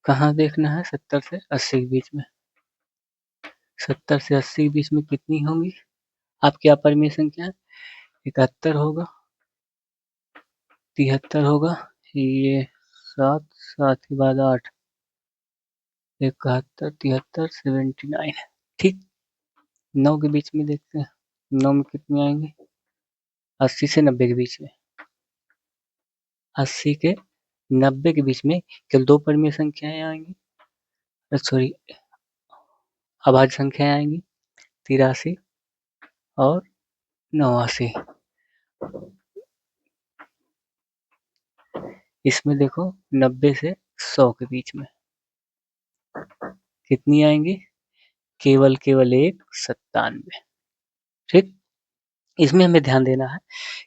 कहाँ देखना है? 70 से 80 के बीच में। 70 से 80 के बीच में कितनी होंगी आपकी अपरिमेय संख्या? 71 होगा, 73 होगा, ये 7, 7 के बाद 8, 71, 73, 79। ठीक, 9 के बीच में देखते हैं, 9 में कितनी आएंगी? 80 से 90 के बीच में, 80 के 90 के बीच में केवल 2 परिमेय संख्याएँ आएँगी, सॉरी अभाज्य संख्याएँ आएँगी, 83 और 89। इसमें देखो 90 से 100 के बीच में कितनी आएँगी? केवल 1 97। ठीक? इसमें हमें ध्यान देना है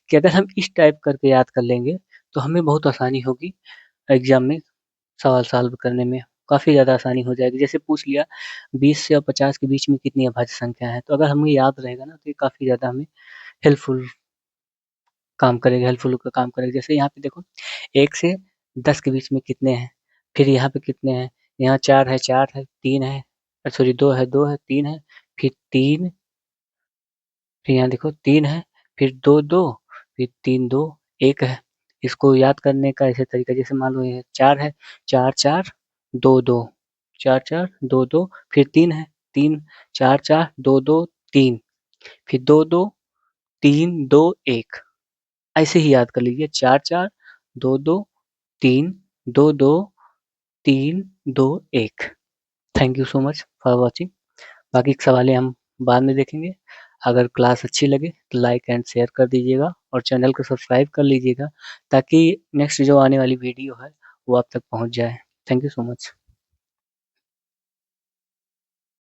कि अगर हम इस टाइप करके याद कर लेंगे, तो हमें बहुत आसानी होगी एग्ज़ाम में सवाल सॉल्व करने में, काफ़ी ज़्यादा आसानी हो जाएगी। जैसे पूछ लिया 20 से 50 के बीच में कितनी अभाज्य संख्या है, तो अगर हमें याद रहेगा ना, तो ये काफ़ी ज़्यादा हमें हेल्पफुल काम करेगा, हेल्पफुल का काम करेगा। जैसे यहाँ पे देखो 1 से 10 के बीच में कितने हैं, फिर यहाँ पे कितने हैं, यहाँ 4 है, 3 है, सॉरी 2 है, 3 है, फिर 3, फिर यहाँ देखो 3 है, फिर 2, 2, फिर 3, 2, 1 है। इसको याद करने का ऐसे तरीका, जैसे मान लो ये 4 है, 4, 4, 2, 2, 4, 4, 2, 2, फिर 3 है, 3, 4, 4, 2, 2, 3, फिर 2, 2, 3, 2, 1। ऐसे ही याद कर लीजिए 4, 4, 2, 2, 3, 2, 2, 3, 2, 1। Thank you so much for watching. बाकी की सवालें हम बाद में देखेंगे। अगर क्लास अच्छी लगे तो लाइक एंड शेयर कर दीजिएगा और चैनल को सब्सक्राइब कर लीजिएगा, ताकि नेक्स्ट जो आने वाली वीडियो है वो आप तक पहुंच जाए। Thank you so much.